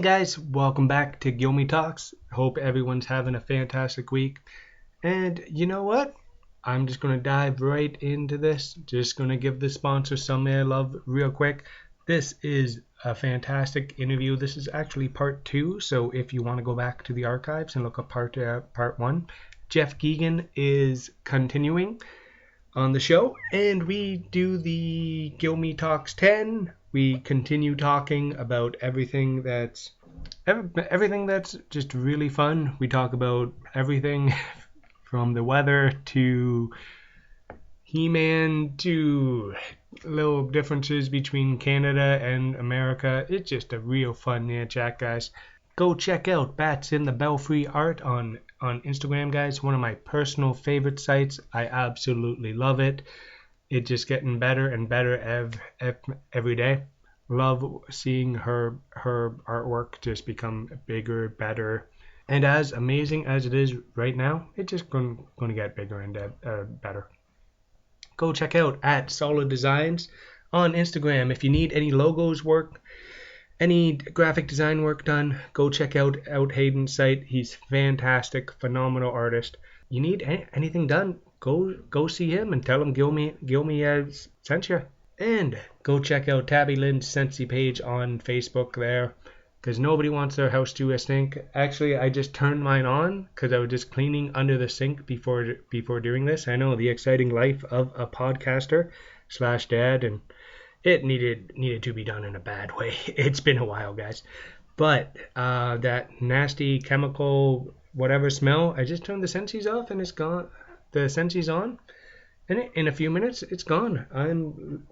guys, welcome back to Guilmy Talks. Hope everyone's having a fantastic week. And you know what? I'm just going to dive right into this. Just going to give the sponsor some love real quick. This is a fantastic interview. This is actually part 2, so if you want to go back to the archives and look up part 1, Jeff Geeghan is continuing on the show, and we do the Guilmy Talks 10. We continue talking about everything that's just really fun. We talk about everything from the weather to HeMan to little differences between Canada and America. It's just a real fun chat, guys. Go check out Bats in the Belfry Art on Instagram, guys. One of my personal favorite sites. I absolutely love it. It's just getting better and better every day. Love seeing her artwork just become bigger, better, and as amazing as it is right now, it's just going to get bigger and better. Go check out at Solid Designs on Instagram. If you need any logos work, any graphic design work done, go check out Hayden's site. He's fantastic, phenomenal artist. You need anything done, go see him and tell him Guilmy sent you. And go check out Tabby Lynn's Scentsy page on Facebook there, because nobody wants their house to stink. Actually, I just turned mine on because I was just cleaning under the sink before doing this. I know, the exciting life of a podcaster / dad, and it needed to be done in a bad way. It's been a while, guys. But that nasty chemical whatever smell, I just turned the Scentsies off and it's gone. The Scentsies on, and in a few minutes it's gone. I'm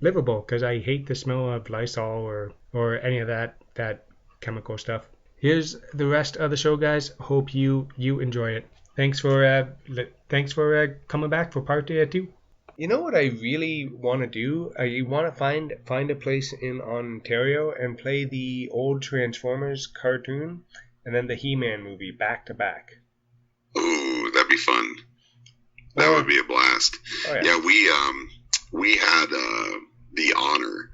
livable because I hate the smell of Lysol or any of that chemical stuff. Here's the rest of the show, guys. Hope you enjoy it. Thanks for coming back for part 2. You know what I really want to do? I want to find a place in Ontario and play the old Transformers cartoon and then the He-Man movie back to back. Ooh, that'd be fun. That would be a blast. Oh, yeah, we had the honor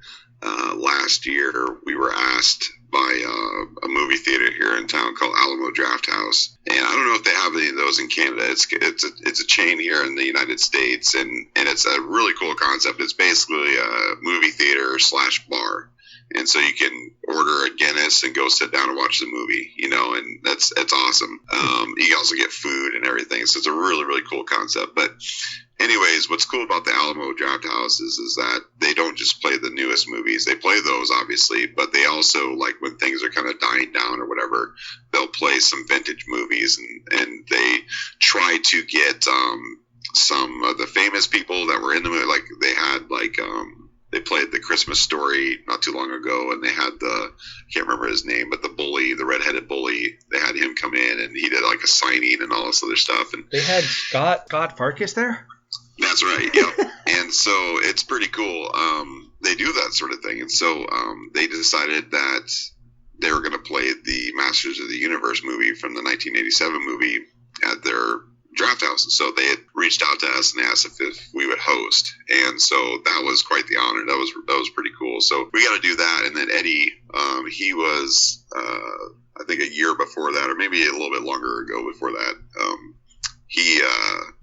last year. We were asked by a movie theater here in town called Alamo Drafthouse, and I don't know if they have any of those in Canada. It's a chain here in the United States, and it's a really cool concept. It's basically a movie theater / bar. And so you can order a Guinness and go sit down and watch the movie, and it's awesome. You can also get food and everything. So it's a really, really cool concept. But anyways, what's cool about the Alamo Drafthouse is that they don't just play the newest movies. They play those, obviously, but they also, like, when things are kind of dying down or whatever, they'll play some vintage movies, and they try to get some of the famous people that were in the movie. Like, they had, they played The Christmas Story not too long ago, and they had I can't remember his name, but the bully, the redheaded bully, they had him come in, and he did like a signing and all this other stuff. And they had Scott Farkas there? That's right, yeah. And so it's pretty cool. They do that sort of thing. And so they decided that they were going to play the Masters of the Universe movie from the 1987 movie at their draft house. And so they had reached out to us and asked if we would host. And so that was quite the honor. That was pretty cool. So we got to do that. And then Eddie, he was, I think a year before that, or maybe a little bit longer ago before that, he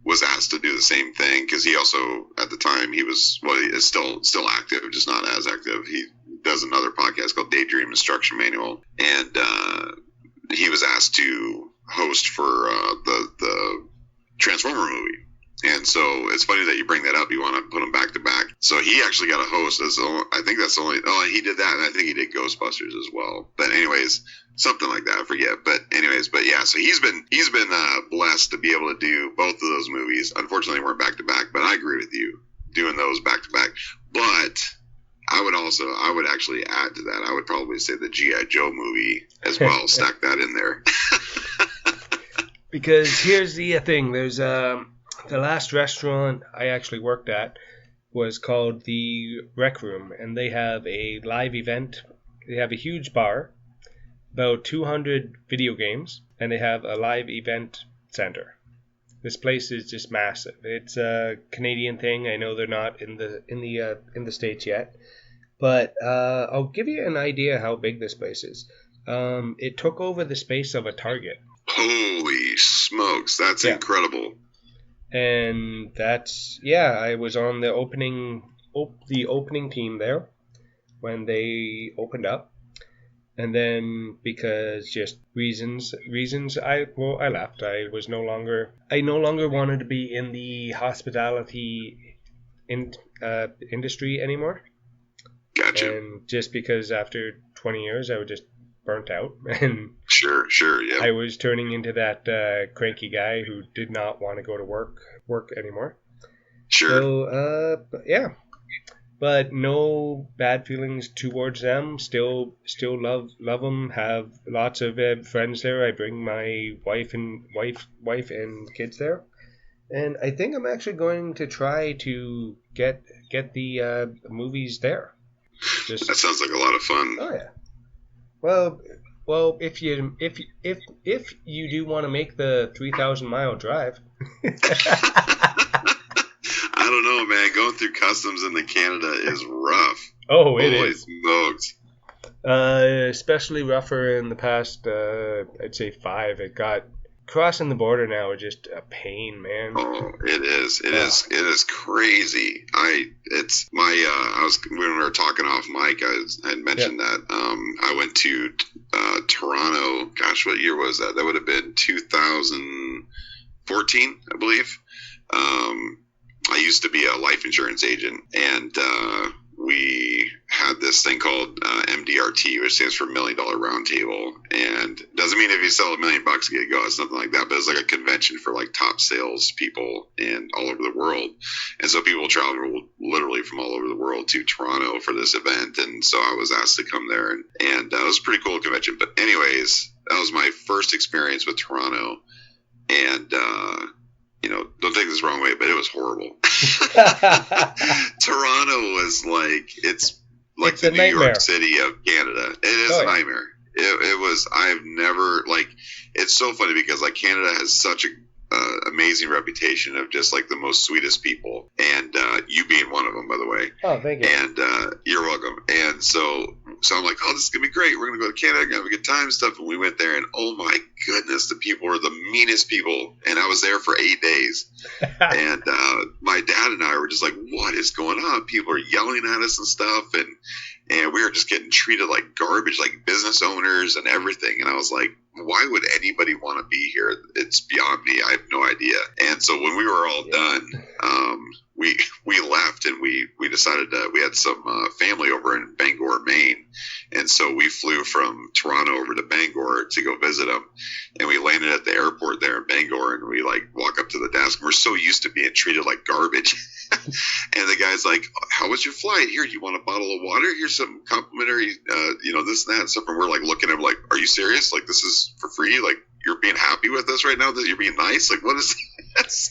was asked to do the same thing, because he also, at the time, he is still active, just not as active. He does another podcast called Daydream Instruction Manual, and he was asked to host for the Transformer movie. And so it's funny that you bring that up. You want to put them back to back. So he actually got a host. I think that's the only. Oh, he did that, and I think he did Ghostbusters as well. But anyways, something like that. I forget. But anyways, yeah. So he's been blessed to be able to do both of those movies. Unfortunately, they weren't back to back. But I agree with you, doing those back to back. But I would actually add to that. I would probably say the G.I. Joe movie as well. Stack that in there. Because here's the thing. There's the last restaurant I actually worked at was called the Rec Room, and they have a live event. They have a huge bar, about 200 video games, and they have a live event center. This place is just massive. It's a Canadian thing. I know they're not in the States yet, but I'll give you an idea how big this place is. It took over the space of a Target. Holy smokes, that's incredible. And I was on the opening team there when they opened up. And then because just reasons, I left. I no longer wanted to be in the hospitality industry anymore. Gotcha. And just because after 20 years I was just burnt out, and sure, yeah. I was turning into that cranky guy who did not want to go to work anymore. Sure. So but no bad feelings towards them. Still love them. Have lots of friends there. I bring my wife and kids there, and I think I'm actually going to try to get the movies there. That sounds like a lot of fun. Oh yeah. Well, if you do want to make the 3,000-mile drive. I don't know, man. Going through customs into Canada is rough. Oh, it Holy is. smokes. Especially rougher in the past, I'd say 5. It got crossing the border now is just a pain, man. Oh, it is. It is crazy. When we were talking off mic, I had mentioned that I went to Toronto. Gosh, what year was that? That would have been 2014, I believe. I used to be a life insurance agent, and we had this thing called MDRT, which stands for $1 Million Round Table, and doesn't mean if you sell $1 million you get to go. It's nothing like that, but it's like a convention for like top sales people and all over the world. And so people travel literally from all over the world to Toronto for this event, and so I was asked to come there, and it was a pretty cool convention. But anyways, that was my first experience with Toronto, and don't take this the wrong way, but it was horrible. Toronto was it's the New York City of Canada. It is a nightmare. It was. I've never it's so funny because Canada has such a amazing reputation of just the most sweetest people, and you being one of them, by the way. Oh, thank you. And you're welcome. And so I'm like, oh, this is gonna be great. We're gonna go to Canada, gonna have a good time and stuff. And we went there, and oh my goodness, the people were the meanest people. And I was there for 8 days, and my dad and I were just like, what is going on? People are yelling at us and stuff, and we were just getting treated like garbage, like business owners and everything. And I was like, why would anybody want to be here? It's beyond me. I have no idea. And so when we were all done, we left, and we decided we had some family over in Bangor, Maine. And so we flew from Toronto over to Bangor to go visit them. And we landed at the airport there in Bangor, and we walk up to the desk, and we're so used to being treated like garbage. And the guy's like, how was your flight? Here, you want a bottle of water? Here's some complimentary, this and that and stuff. And we're looking at him like, are you serious? This is for free? You're being happy with us right now? That you're being nice? What is this?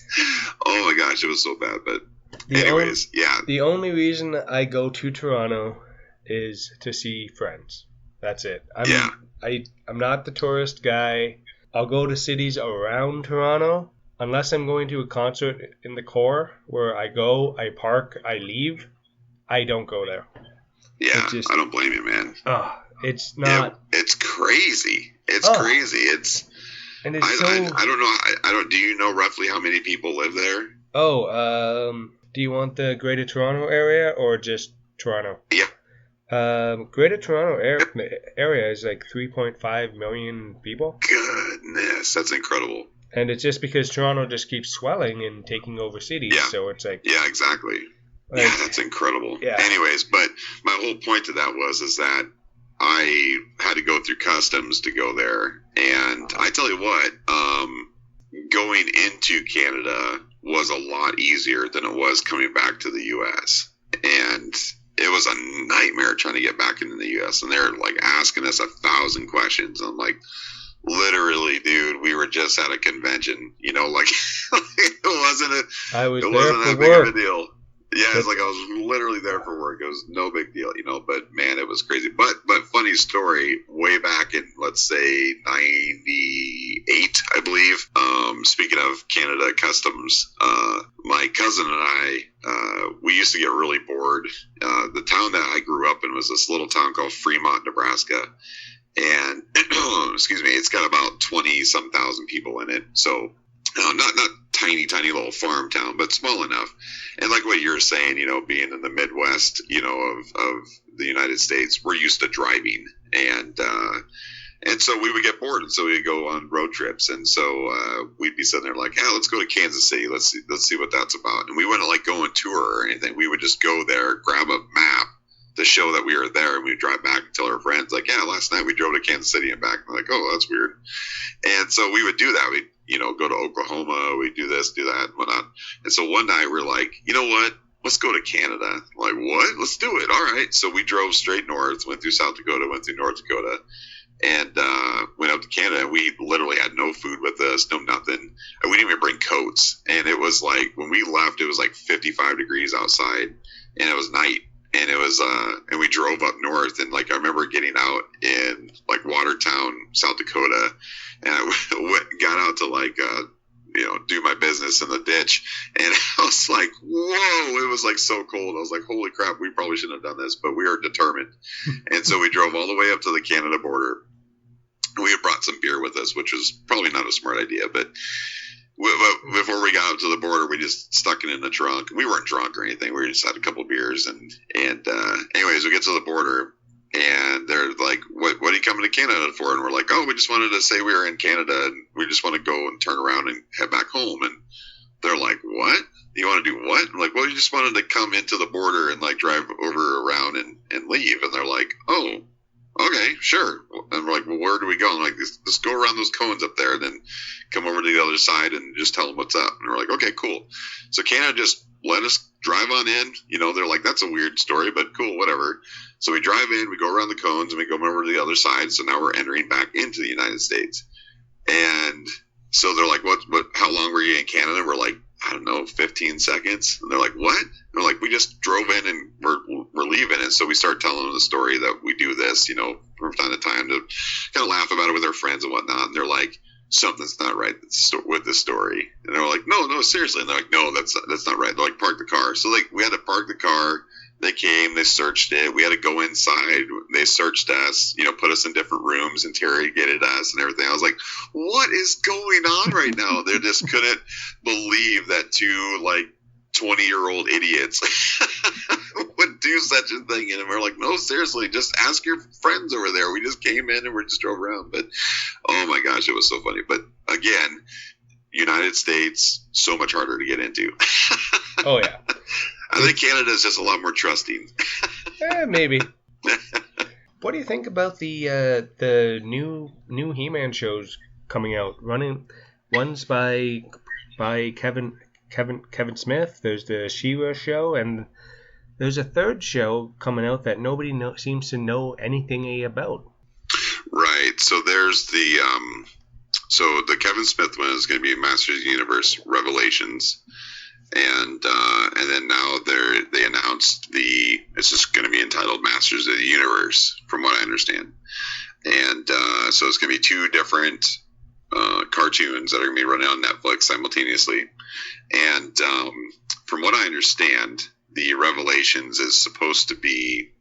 Oh my gosh, it was so bad. But anyways, The only reason I go to Toronto is to see friends. That's it. I'm not the tourist guy. I'll go to cities around Toronto. Unless I'm going to a concert in the core where I go, I park, I leave, I don't go there. Yeah, I don't blame you, man. It's not. It's crazy. It's crazy. And it's I don't know. I don't. Do you know roughly how many people live there? Do you want the Greater Toronto area or just Toronto? Yeah. Greater Toronto area is 3.5 million people. Goodness, that's incredible. And it's just because Toronto just keeps swelling and taking over cities, so it's yeah, exactly. Yeah, that's incredible. Yeah. Anyways, but my whole point to that is that I had to go through customs to go there, and I tell you what, going into Canada was a lot easier than it was coming back to the U.S. And it was a nightmare trying to get back into the U.S. And they're asking us 1,000 questions. I'm like, literally, dude, we were just at a convention, it wasn't that big of a deal. Yeah, it's I was literally there for work. It was no big deal, but man, it was crazy. But funny story, way back in, let's say 98, I believe, speaking of Canada customs, my cousin and I, we used to get really bored. The town that I grew up in was this little town called Fremont, Nebraska. and excuse me, it's got about 20-some thousand people in it. So not tiny little farm town, but small enough. And like what you're saying, being in the Midwest, of the United States, we're used to driving, and so we would get bored, and so we'd go on road trips, and so we'd be sitting there like, let's go to Kansas City, let's see what that's about. And we wouldn't like go on tour or anything. We would just go there, grab a map to show that we were there, and we'd drive back and tell our friends like, last night we drove to Kansas City and back. And they're like, oh, that's weird. And so we would do that. We'd go to Oklahoma, we'd do this, do that, and whatnot. And so one night we're like, you know what? Let's go to Canada. I'm like, what? Let's do it. All right. So we drove straight north, went through South Dakota, went through North Dakota, and went up to Canada. We literally had no food with us, no nothing. And we didn't even bring coats. And it was like, when we left, it was like 55 degrees outside, and it was night. And it was, and we drove up north, and like I remember getting out in like Watertown, South Dakota, and I got out to like, do my business in the ditch, and I was like, whoa! It was like so cold. I was like, holy crap! We probably shouldn't have done this, but we are determined. And so we drove all the way up to the Canada border. We had brought some beer with us, which was probably not a smart idea, but before we got up to the border, we just stuck it in the trunk. We weren't drunk or anything. We just had a couple beers, and anyways, we get to the border, and they're like, "What are you coming to Canada for?" And we're like, "Oh, we just wanted to say we were in Canada, and we just want to go and turn around and head back home." And they're like, "What? You want to do what?" I'm like, "Well, you just wanted to come into the border and like drive over around and leave." And they're like, "Oh, okay, sure." And we're like, "Well, where do we go?" I'm like, let's go around those cones up there, and then come over to the other side and just tell them what's up. And we're like, okay, cool. So Canada just let us drive on in. They're like, that's a weird story, but cool, whatever. So we drive in, we go around the cones, and we go over to the other side. So now we're entering back into the United States. And so they're like, what, how long were you in Canada? We're like, I don't know, 15 seconds. And they're like, what? And they're like, we just drove in and we're leaving. And so we start telling them the story that we do this, from time to time to kind of laugh about it with our friends and whatnot. And they're like, something's not right with this story. And they're like, no, seriously. And they're like, no, that's not right. They're like, park the car. So like, we had to park the car. They came, they searched it. We had to go inside. They searched us, put us in different rooms, interrogated us and everything. I was like, what is going on right now? They just couldn't believe that two like 20-year-old idiots would do such a thing. And we're like, no, seriously, just ask your friends over there. We just came in and we just drove around. But oh my gosh, it was so funny. But again, United States, so much harder to get into. Oh yeah. I think Canada is just a lot more trusting. Maybe. What do you think about the new HeMan shows coming out? One's by Kevin Smith. There's the She-Ra show, and there's a third show coming out that nobody seems to know anything about. Right. So there's the Kevin Smith one is going to be Masters of the Universe Revelations. And then now they announced it's just going to be entitled Masters of the Universe, from what I understand. And so it's going to be two different cartoons that are going to be running on Netflix simultaneously. And from what I understand, the Revelations is supposed to be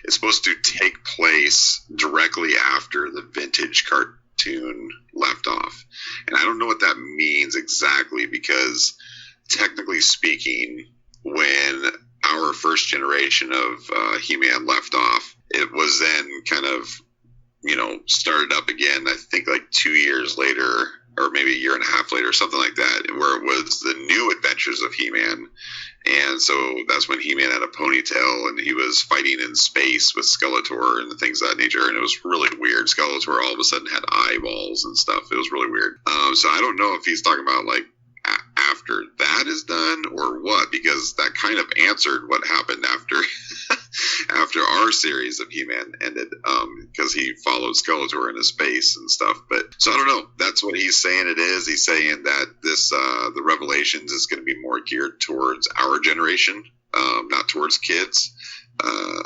it's supposed to take place directly after the vintage cartoon left off. And I don't know what that means exactly, because technically speaking, when our first generation of He-Man left off, it was then kind of, started up again, I think like 2 years later, or maybe a year and a half later, something like that, where it was the new adventures of He-Man. And so that's when He-Man had a ponytail and he was fighting in space with Skeletor and the things of that nature. And it was really weird. Skeletor all of a sudden had eyeballs and stuff. It was really weird. So I don't know if he's talking about like after that is done or what, because that kind of answered what happened after after our series of He-Man ended, because he followed Skeletor into space and stuff. But so I don't know. That's what he's saying it is. He's saying that this the Revelations is going to be more geared towards our generation, not towards kids.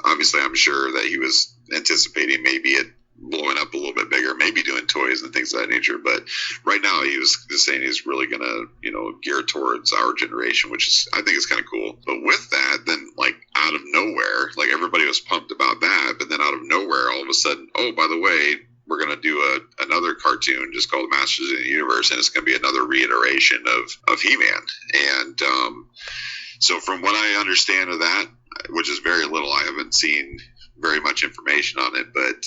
Obviously, I'm sure that he was anticipating maybe it blowing up a little bit bigger, maybe doing toys and things things of that nature. But right now, he was just saying he's really going to, gear towards our generation, which is, I think is kind of cool. But with that, then like out of nowhere, like everybody was pumped about that, but then out of nowhere, all of a sudden, oh, by the way, we're going to do another cartoon just called Masters of the Universe, and it's going to be another reiteration of He-Man. And so from what I understand of that, which is very little, I haven't seen very much information on it, but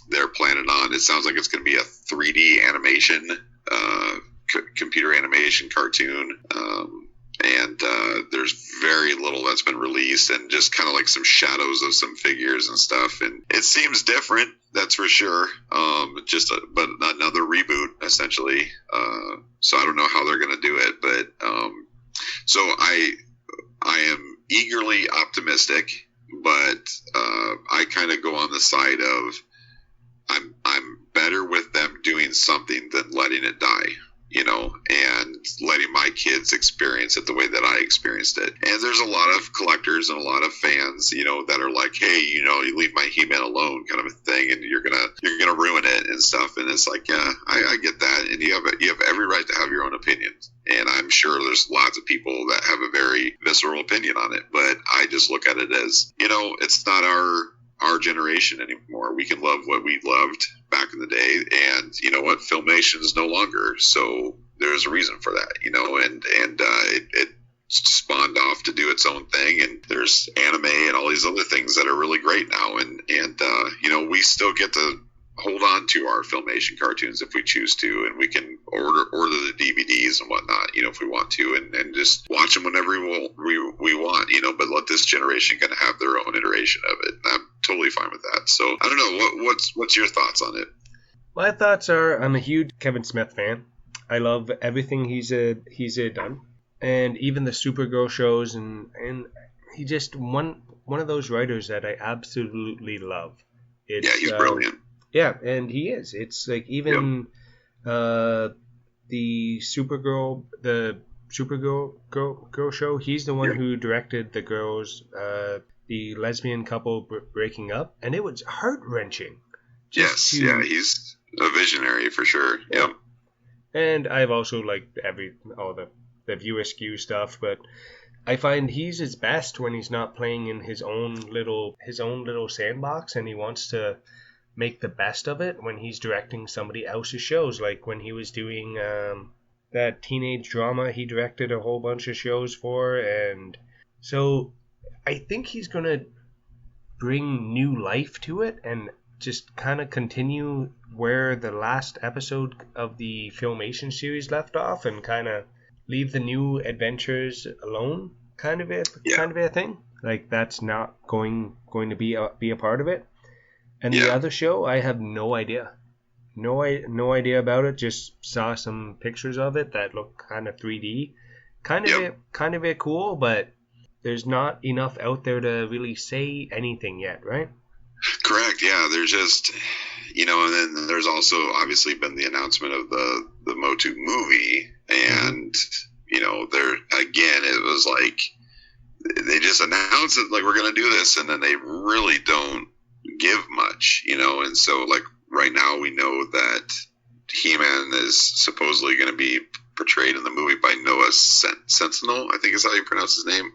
they're planning on, it sounds like it's going to be a 3D animation, computer animation cartoon, and there's very little that's been released, and just kind of like some shadows of some figures and stuff, and it seems different, that's for sure. But another reboot essentially. So I don't know how they're going to do it, but so I am eagerly optimistic, but I kind of go on the side of I'm better with them doing something than letting it die, and letting my kids experience it the way that I experienced it. And there's a lot of collectors and a lot of fans, that are like, hey, you leave my He-Man alone kind of a thing, and you're gonna ruin it and stuff. And it's like, yeah, I get that, and you have every right to have your own opinion. And I'm sure there's lots of people that have a very visceral opinion on it, but I just look at it as, it's not our generation anymore. We can love what we loved back in the day, and you know what, Filmation is no longer, so there's a reason for that, and it spawned off to do its own thing, and there's anime and all these other things that are really great now, and we still get to hold on to our Filmation cartoons if we choose to, and we can order the DVDs and whatnot, if we want to, and just watch them whenever we want, but let this generation kind of have their own iteration of it. And I'm totally fine with that. So I don't know, what's your thoughts on it? My thoughts are, I'm a huge Kevin Smith fan. I love everything he's done, and even the Supergirl shows, and he just one of those writers that I absolutely love. He's brilliant. Yeah, and he is. It's like even the Supergirl girl show. He's the one who directed the girls, the lesbian couple breaking up, and it was heart wrenching. Yes, he's a visionary for sure. Yep. And I've also liked all the View Askew stuff, but I find he's his best when he's not playing in his own little sandbox, and he wants to make the best of it when he's directing somebody else's shows. Like when he was doing that teenage drama, he directed a whole bunch of shows for, and so I think he's gonna bring new life to it and just kind of continue where the last episode of the Filmation series left off, and kind of leave the new adventures alone, kind of a thing. Like that's not going to be a part of it. And the other show, I have no idea. No idea about it. Just saw some pictures of it that look kind of 3D. Kind of cool, but there's not enough out there to really say anything yet, right? Correct, yeah. There's just, and then there's also obviously been the announcement of the Motu movie, and, there, again, it was like, they just announced it, like, we're going to do this, and then they really don't give much, and so like right now we know that He-Man is supposedly going to be portrayed in the movie by Noah Sentinel, I think is how you pronounce his name.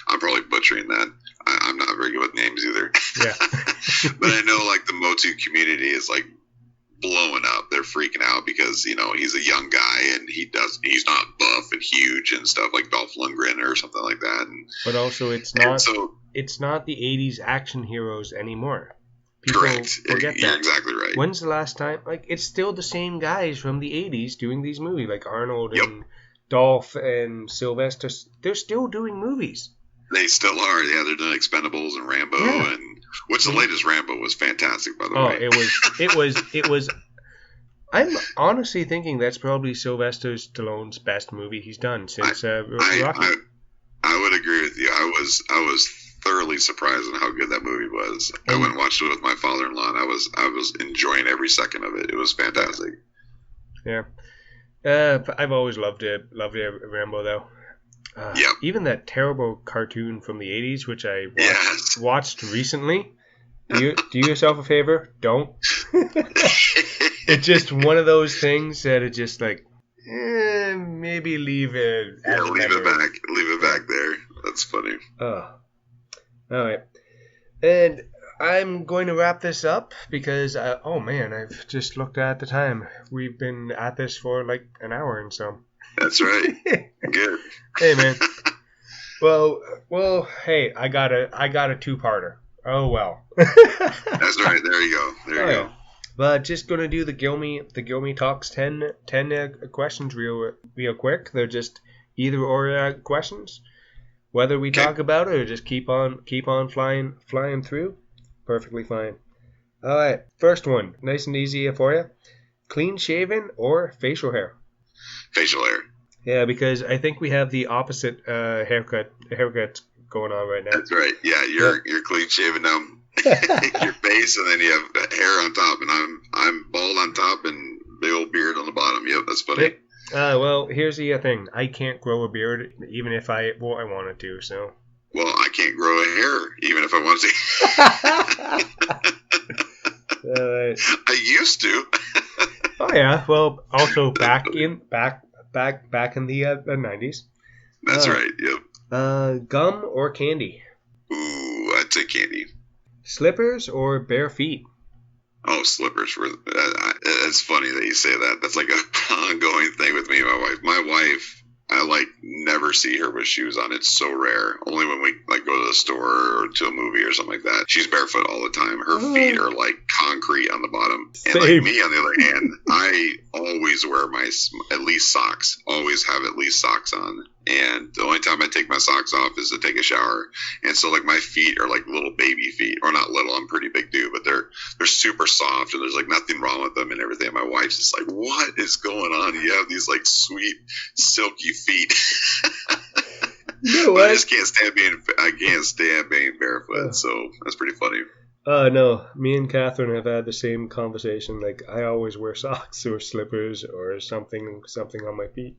I'm probably butchering that. I'm not very good with names either. Yeah. But I know like the Motu community is like blowing up. They're freaking out because he's a young guy, and he's not buff and huge and stuff like Dolph Lundgren or something like that. But also it's not the 80s action heroes anymore. People correct. Forget You're that. exactly right. When's the last time? Like, it's still the same guys from the 80s doing these movies, like Arnold and Dolph and Sylvester. They're still doing movies. They still are. Yeah, they're doing Expendables and Rambo, and which the latest Rambo was fantastic, by the way. It was. I'm honestly thinking that's probably Sylvester Stallone's best movie he's done since Rocky. I would agree with you. I was thoroughly surprised at how good that movie was. I went and watched it with my father-in-law, and I was enjoying every second of it. It was fantastic. Yeah. I've always loved Rambo, though. Even that terrible cartoon from the 80s, which I watched recently, Do yourself a favor. Don't. It's just one of those things that it's just like, maybe leave it. Yeah, leave it back. Leave it back there. That's funny. Oh. All right. And I'm going to wrap this up because, oh man, I've just looked at the time. We've been at this for like an hour and so. That's right. Good. Hey man. Well, hey, I got a two-parter. Oh well. That's right. There you go. There you go. But just gonna do the Guilmy Talks 10 questions real quick. They're just either or questions. Whether we talk about it or just keep on flying through, perfectly fine. All right, first one, nice and easy for you. Clean shaven or facial hair? Facial hair. Yeah, because I think we have the opposite haircut going on right now. That's right. Yeah, you're clean shaven now. Your face, and then you have hair on top, and I'm bald on top and big old beard on the bottom. Yep, that's funny. Well, here's the thing. I can't grow a beard even if I wanted to. So. Well, I can't grow a hair even if I wanted to. I used to. Oh yeah. Well, also back in the 90s. That's right. Yep. Gum or candy? Ooh, I'd take candy. Slippers or bare feet? Oh, slippers. It's funny that you say that. That's like a ongoing thing with me and my wife. My wife, I never see her with shoes on. It's so rare. Only when we go to the store or to a movie or something like that. She's barefoot all the time. Her feet are like concrete on the bottom. Same. And me, on the other hand, I always wear my at least socks. Always have at least socks on. And the only time I take my socks off is to take a shower. And so my feet are like little baby feet, or not little. I'm pretty big dude, but they're super soft and there's nothing wrong with them and everything. And my wife's just like, what is going on? You have these sweet silky feet. You know what? I just can't stand being barefoot. So that's pretty funny. No, me and Catherine have had the same conversation. I always wear socks or slippers or something on my feet.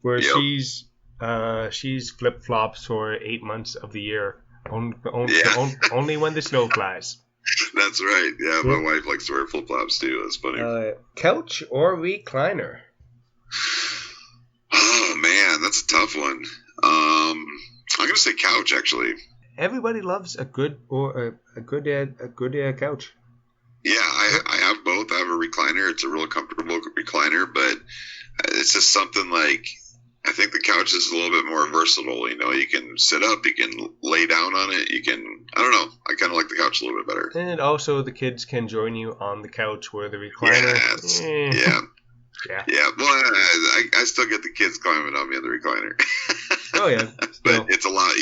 Where she's flip flops for 8 months of the year, only when the snow flies. That's right. Yeah, my wife likes to wear flip flops too. That's funny. Couch or recliner? Oh man, that's a tough one. I'm gonna say couch actually. Everybody loves a good couch. Yeah, I have both. I have a recliner. It's a real comfortable recliner, but it's just something I think the couch is a little bit more versatile. You can sit up, you can lay down on it, I don't know. I kind of like the couch a little bit better. And also the kids can join you on the couch where the recliner. Yes. Yeah. Yeah. Well, I still get the kids climbing on me on the recliner. Oh yeah. But it's a lot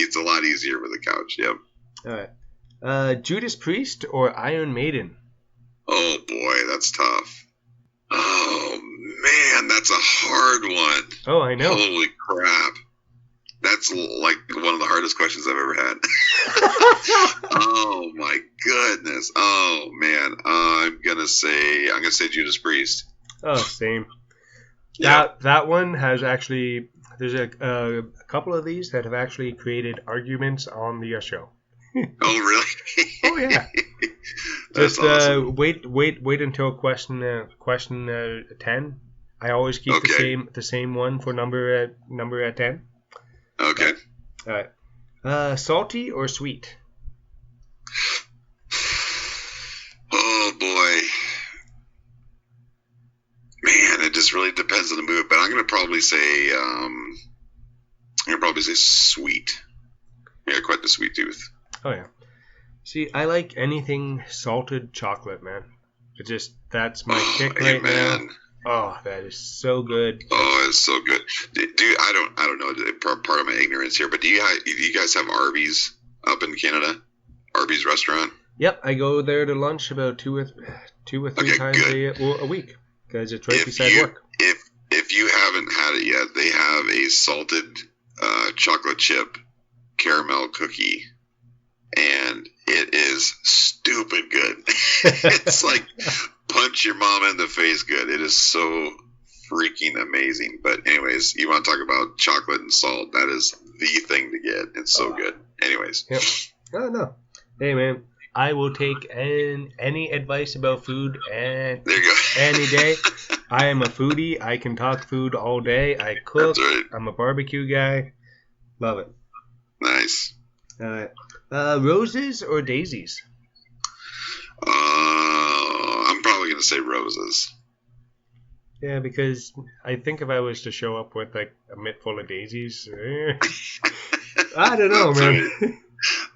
easier with the couch. Yep. All right. Judas Priest or Iron Maiden? Oh boy, that's tough. Oh man, that's a hard one. Oh, I know. Holy crap. That's one of the hardest questions I've ever had. Oh my goodness. Oh man. I'm gonna say Judas Priest. Oh, same. Yeah. That one has actually, there's a couple of these that have actually created arguments on the show. Oh really? Oh yeah. Just awesome. Wait until question 10. I always keep the same one for number at 10. Okay. All right. Salty or sweet? Oh boy. Man, it just really depends on the mood, but I'm gonna probably say sweet. Yeah, quite the sweet tooth. Oh yeah. See, I like anything salted chocolate, man. That's my kick right now. Oh, that is so good. Oh, it's so good. Dude, I don't know. Part of my ignorance here, but do you guys have Arby's up in Canada? Arby's restaurant? Yep, I go there to lunch about two or three times a week because it's right beside work. If you haven't had it yet, they have a salted chocolate chip caramel cookie. And it is stupid good. It's like punch your mama in the face good. It is so freaking amazing. But anyways, you want to talk about chocolate and salt? That is the thing to get. It's so good. Anyways. Yep. Oh, no. Hey, man. I will take any advice about food and There you go. any day. I am a foodie. I can talk food all day. I cook. That's right. I'm a barbecue guy. Love it. Nice. Roses or daisies? I'm probably gonna say roses. Yeah, because I think if I was to show up with like a mitt full of daisies, I don't know, That's man. right.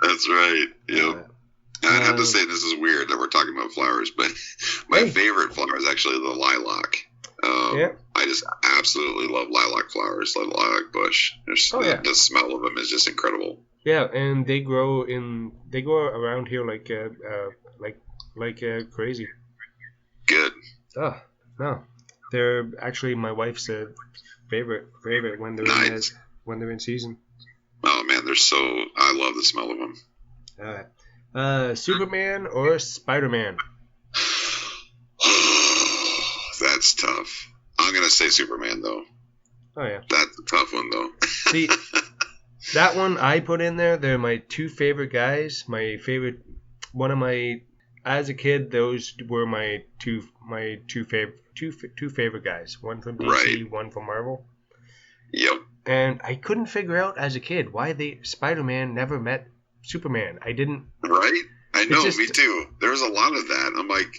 That's right. Yep. I'd have to say this is weird that we're talking about flowers, but my favorite flower is actually the lilac. Yeah. I just absolutely love lilac flowers, like lilac bush. The smell of them is just incredible. Yeah, and they grow around here like crazy. Good. Oh no, they're actually my wife's favorite when they're in season. Oh man, I love the smell of them. All right. Superman or Spider-Man? That's tough. I'm gonna say Superman though. Oh yeah. That's a tough one though. See, that one I put in there. They're my two favorite guys. As a kid, those were my two favorite guys. One from DC, right. One from Marvel. Yep. And I couldn't figure out as a kid why Spider-Man never met Superman. I didn't. Right? I know, me too. There's a lot of that. I'm like,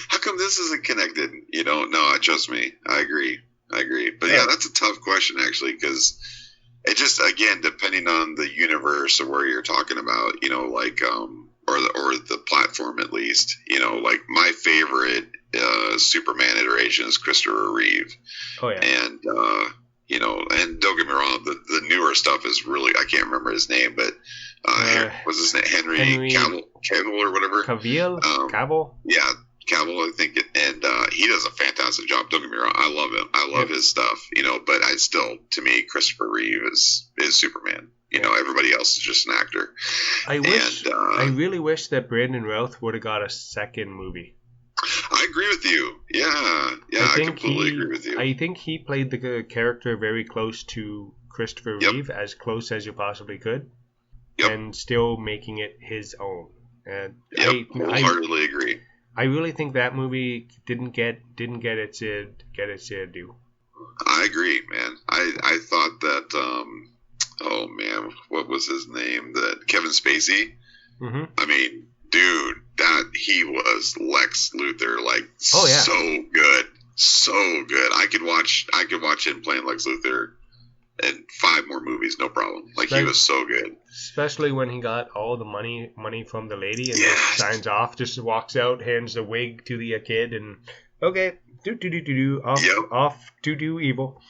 how come this isn't connected? No, trust me. I agree. But yeah, that's a tough question actually, because it just, again, depending on the universe or where you're talking about, or the platform at least, like my favorite Superman iteration is Christopher Reeve. Oh yeah. And and don't get me wrong, the newer stuff is really, I can't remember his name, but what's his name? Henry Cavill or whatever. Cavill? Yeah, Cavill, I think, and he does a fantastic job. Don't get me wrong, I love him. I love his stuff, but to me, Christopher Reeve is Superman. Everybody else is just an actor. I really wish that Brandon Routh would have got a second movie. I agree with you. Yeah, I completely agree with you. I think he played the character very close to Christopher Reeve, as close as you possibly could, and still making it his own. And I wholeheartedly agree. I really think that movie didn't get its due. I agree, man. I thought that. Oh man, what was his name? That Kevin Spacey. Mm-hmm. I mean, dude, that he was Lex Luthor, like so good. I could watch him playing Lex Luthor in 5 more movies, no problem. He was so good. Especially when he got all the money from the lady and just signs off, just walks out, hands the wig to the kid, and okay, off to do evil.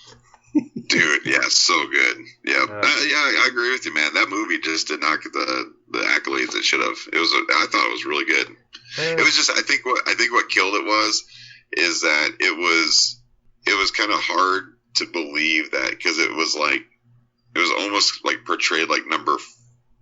Dude, yeah, so good. Yeah, I agree with you, man. That movie just did not get the accolades it should have. I thought it was really good. It was just, I think what killed it is that it was kind of hard to believe that, because it was almost like portrayed like number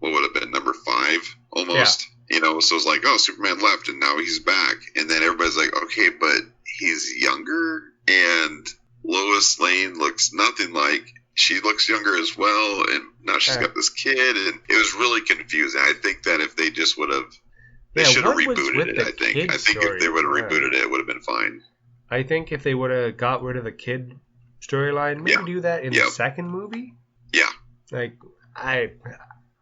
5 almost. So it's like, oh, Superman left and now he's back, and then everybody's like, okay, but he's younger, and Lois Lane looks nothing like, she looks younger as well, and now she's got this kid, and it was really confusing. I think that if they just would have, they should have rebooted it. I think if they would have rebooted it, it would have been fine. I think if they would have got rid of the kid storyline, maybe do that in the second movie. Yeah. Like I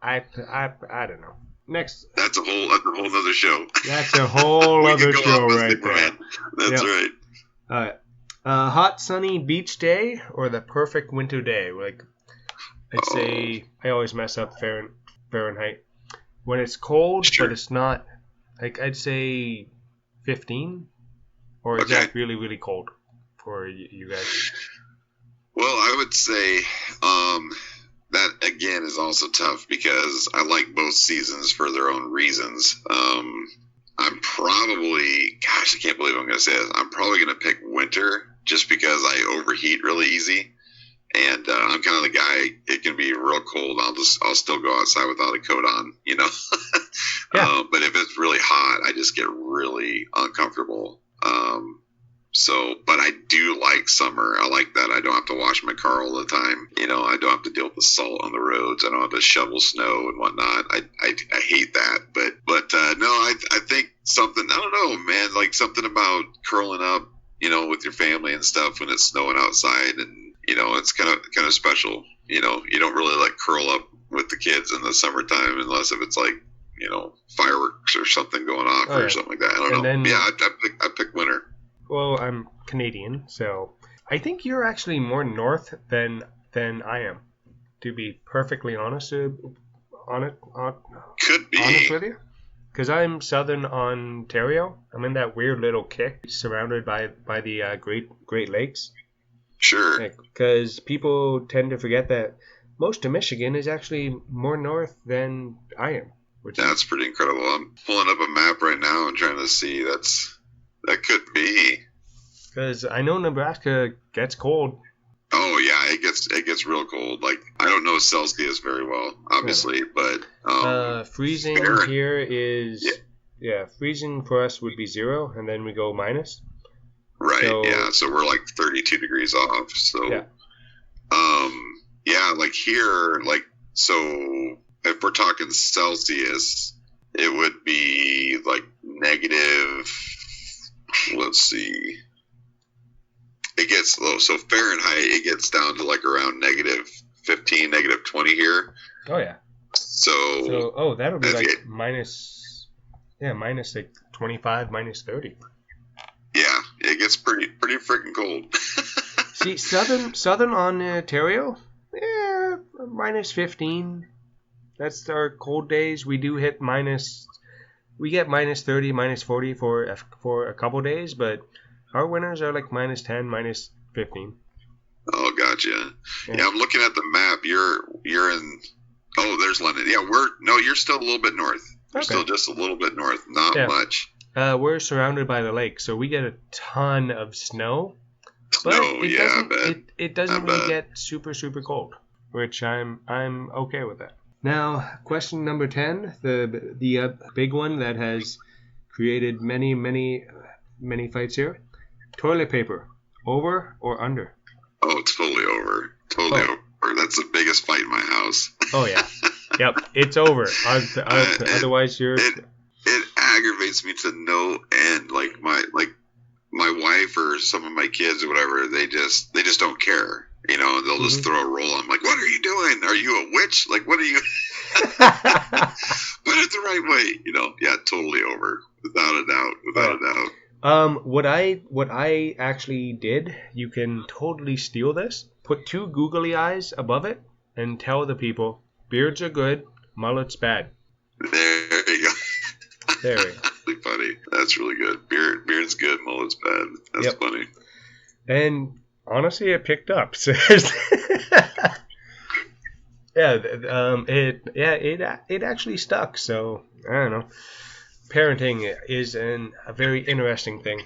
don't know. Next. That's a whole other show. That's a whole other show right there. That's right. All right. Hot sunny beach day or the perfect winter day? Like, I'd say, I always mess up Fahrenheit. When it's cold, but it's not, like, I'd say 15, or is that really, really cold for you guys? Well, I would say that, again, is also tough because I like both seasons for their own reasons. I'm probably, gosh, I can't believe I'm going to say this. I'm probably going to pick winter just because I overheat really easy. And I'm kind of the guy, it can be real cold. I'll still go outside without a coat on, but if it's really hot, I just get really uncomfortable. But I do like like summer. I like that. I don't have to wash my car all the time. You know, I don't have to deal with the salt on the roads. I don't have to shovel snow and whatnot. I hate that. But no, I think something, I don't know, man, like something about curling up, you know, with your family and stuff when it's snowing outside, and you know, it's kind of special. You know, you don't really like curl up with the kids in the summertime unless if it's like, you know, fireworks or something going off or something like that. I don't know. Then, yeah, I pick winter. Well, I'm Canadian, so I think you're actually more north than I am, to be perfectly honest. Could be. Honest with you, because I'm southern Ontario. I'm in that weird little kick, surrounded by the Great Lakes. Sure. Because people tend to forget that most of Michigan is actually more north than I am. That's pretty incredible. I'm pulling up a map right now and trying to see. That could be. Because I know Nebraska gets cold. Oh yeah, it gets real cold. Like, I don't know Celsius very well, obviously, but freezing here is freezing for us would be 0, and then we go minus. Right. So we're like 32 degrees off. So like here, like, so if we're talking Celsius, it would be like negative. Let's see. It gets low. So Fahrenheit, it gets down to like around negative 15, negative 20 here. Oh yeah. So that'll be like minus like 25, minus 30. Yeah, it gets pretty freaking cold. See, southern Ontario, minus 15. That's our cold days. We do hit we get minus 30, minus 40 for a couple days, but our winters are like minus 10, minus 15. Oh, gotcha. Yeah, I'm looking at the map. You're in. Oh, there's London. Yeah, you're still a little bit north. You're still just a little bit north. Not much. We're surrounded by the lake, so we get a ton of snow. But it doesn't really get super, super cold, which I'm okay with that. Now, question number 10, the big one that has created many, many, many fights here. Toilet paper, over or under? Oh, totally over. Totally over. That's the biggest fight in my house. Oh yeah. Yep, it's over. Otherwise, you're. It aggravates me to no end. Like my wife or some of my kids or whatever, they just don't care. You know, they'll just throw a roll. I'm like, what are you doing? Are you a witch? Like, what are you? Put it the right way. You know, yeah, totally over, without a doubt. What I actually did, you can totally steal this. Put 2 googly eyes above it and tell the people, beards are good, mullets bad. There you go. There we go. Really funny. That's really good. Beard's good, mullet's bad. That's funny. And honestly, it picked up. So it actually stuck. So I don't know. Parenting is a very interesting thing.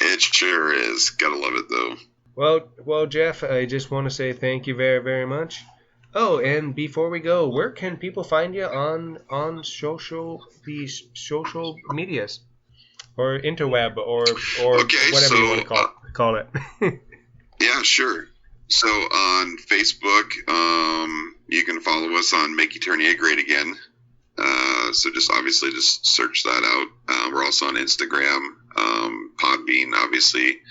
It sure is. Gotta love it though. Well, Jeff, I just want to say thank you very, very much. Oh, and before we go, where can people find you on social medias, or interweb, or whatever you want to call it? Yeah, sure. So on Facebook, you can follow us on Make Eternia Great Again. So just search that out. We're also on Instagram, Podbean, obviously.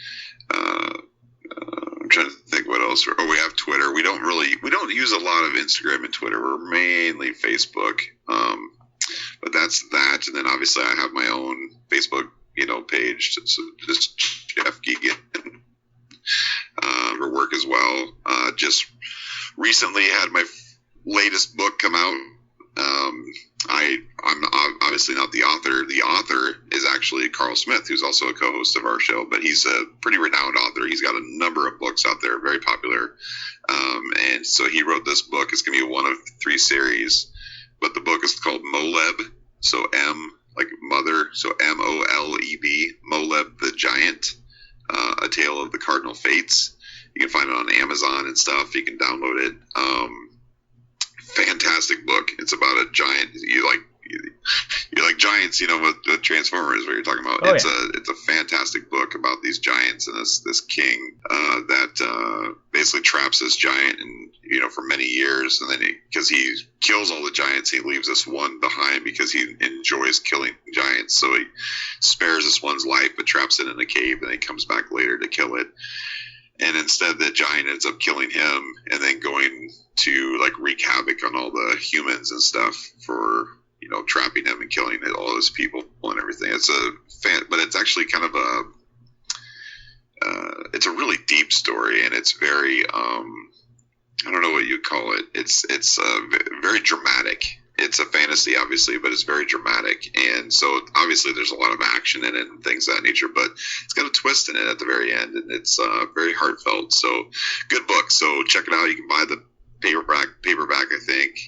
I'm trying to think what else. We have Twitter. We don't use a lot of Instagram and Twitter. We're mainly Facebook. But that's that. And then obviously I have my own Facebook, page. So just Jeff Geeghan for work as well. Just recently had my latest book come out. I'm obviously not the author. The author is actually Carl Smith, who's also a co-host of our show, but he's a pretty renowned author. He's got a number of books out there, very popular. And so he wrote this book. It's going to be one of 3 series, but the book is called Moleb. So M, like mother, so Moleb, Moleb the Giant, A Tale of the Cardinal Fates. You can find it on Amazon and stuff. You can download it. Fantastic book. It's about a giant. you like giants, with Transformers, what you're talking about. Oh, It's a fantastic book about these giants and this king that basically traps this giant and for many years, and then because he kills all the giants, he leaves this one behind because he enjoys killing giants. So he spares this one's life, but traps it in a cave, and then comes back later to kill it. And instead, the giant ends up killing him, and then going to like wreak havoc on all the humans and stuff for trapping him and killing all those people and everything. It's but it's actually kind of it's a really deep story, and it's very I don't know what you'd call it. It's very dramatic. It's a fantasy, obviously, but it's very dramatic, and so obviously there's a lot of action in it and things of that nature. But it's got a twist in it at the very end, and it's very heartfelt. So good book. So check it out. You can buy the paperback, I think,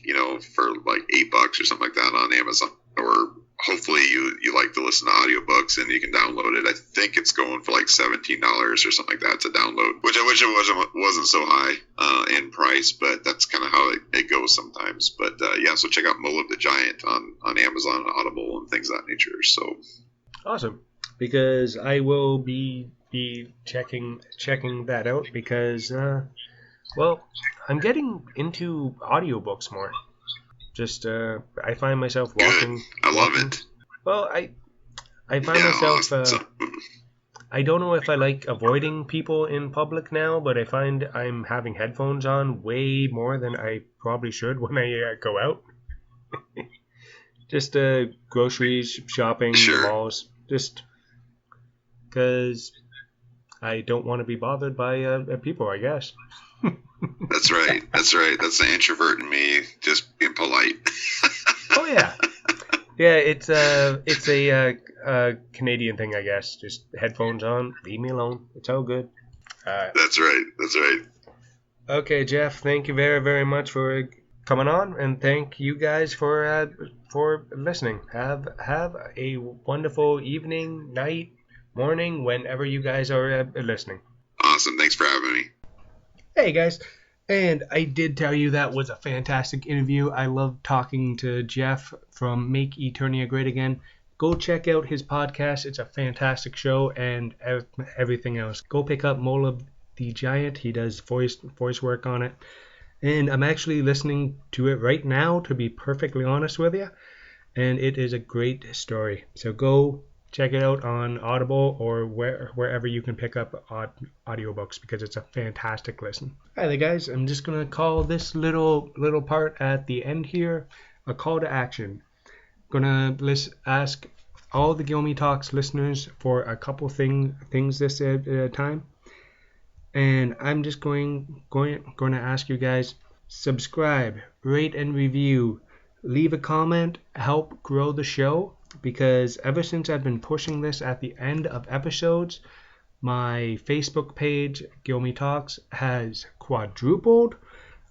for like $8 or something like that on Amazon, or hopefully you like to listen to audiobooks and you can download it. I think it's going for like $17 or something like that to download, which I wish it wasn't so high in price, but that's kind of how it goes sometimes. But yeah, so check out Moab the Giant on Amazon and Audible and things of that nature. So awesome, because I will be checking that out because well, I'm getting into audiobooks more. Just I find myself walking. Good. I love it. Well, I find myself I don't know if I like avoiding people in public now, but I find I'm having headphones on way more than I probably should when I go out. Just groceries, shopping, sure. malls, just because I don't want to be bothered by people, I guess. That's right. That's the introvert in me, just being polite. Oh yeah, yeah. It's a Canadian thing, I guess. Just headphones on, leave me alone. It's all good. That's right. Okay, Jeff. Thank you very, very much for coming on, and thank you guys for listening. Have a wonderful evening, night, morning, whenever you guys are listening. Awesome. Thanks for having me. Hey guys, and I did tell you that was a fantastic interview. I love talking to Jeff from Make Eternia Great Again. Go check out his podcast. It's a fantastic show, and everything else. Go pick up Moab the Giant. He does voice work on it. And I'm actually listening to it right now, to be perfectly honest with you. And it is a great story. So go check it out on Audible or wherever you can pick up audiobooks, because it's a fantastic listen. Hi there, guys. I'm just going to call this little part at the end here a call to action. I'm going to ask all the Guilmy Talks listeners for a couple things this time. And I'm just going to ask you guys, subscribe, rate and review, leave a comment, help grow the show. Because ever since I've been pushing this at the end of episodes, my Facebook page, Guilmy Talks, has quadrupled,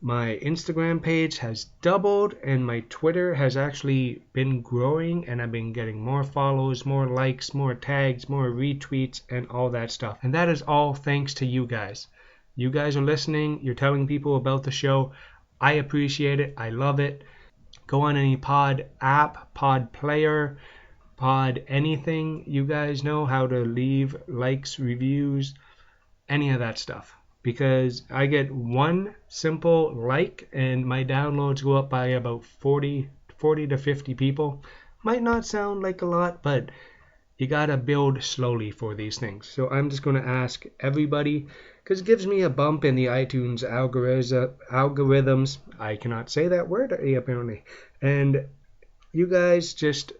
my Instagram page has doubled, and my Twitter has actually been growing, and I've been getting more follows, more likes, more tags, more retweets, and all that stuff. And that is all thanks to you guys. You guys are listening, you're telling people about the show. I appreciate it, I love it. Go on any pod app, pod player, pod anything. You guys know how to leave likes, reviews, any of that stuff. Because I get one simple like and my downloads go up by about 40 to 50 people. Might not sound like a lot, but you gotta build slowly for these things. So I'm just going to ask everybody, because it gives me a bump in the iTunes algorithms. I cannot say that word apparently. And you guys just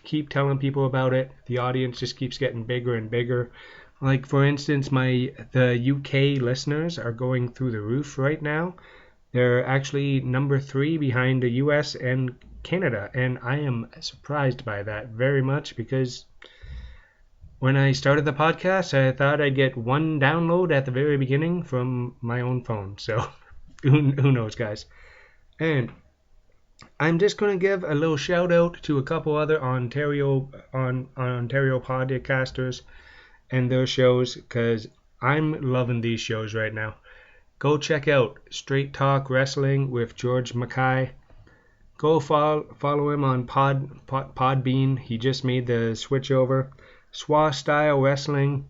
keep telling people about it. The audience just keeps getting bigger and bigger. Like for instance, the UK listeners are going through the roof right now. They're actually number 3 behind the US and Canada, and I am surprised by that very much, because when I started the podcast, I thought I'd get one download at the very beginning from my own phone. So who knows, guys? And I'm just going to give a little shout out to a couple other Ontario podcasters and their shows, because I'm loving these shows right now. Go check out Straight Talk Wrestling with George Mackay, Go follow him on Podbean. He just made the switch over. Swa Style Wrestling.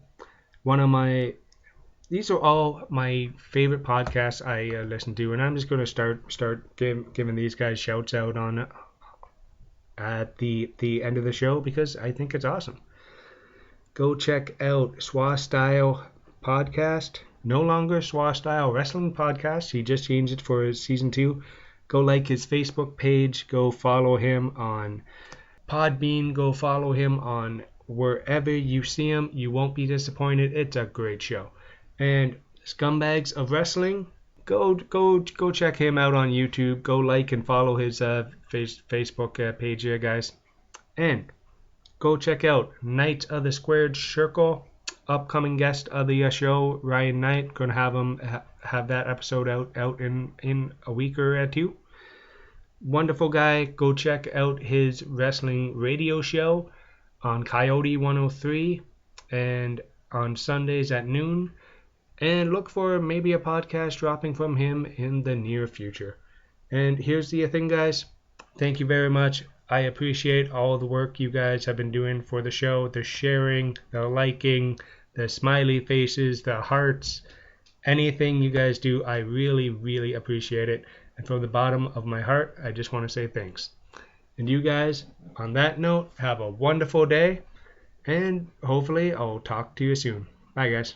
These are all my favorite podcasts I listen to, and I'm just going to start giving these guys shouts out on at the end of the show because I think it's awesome. Go check out Swa Style Podcast. No longer Swa Style Wrestling Podcast. He just changed it for season 2. Go like his Facebook page. Go follow him on Podbean. Go follow him on wherever you see him. You won't be disappointed. It's a great show. And Scumbags of Wrestling, go check him out on YouTube. Go like and follow his Facebook page here, guys. And go check out Knights of the Squared Circle. Upcoming guest of the show, Ryan Knight. Gonna have him have that episode out in a week or 2. Wonderful guy. Go check out his wrestling radio show on Coyote 103 and on Sundays at noon. And look for maybe a podcast dropping from him in the near future. And here's the thing, guys. Thank you very much. I appreciate all the work you guys have been doing for the show. The sharing, the liking, the smiley faces, the hearts, anything you guys do, I really, really appreciate it. And from the bottom of my heart, I just want to say thanks. And you guys, on that note, have a wonderful day. And hopefully I'll talk to you soon. Bye, guys.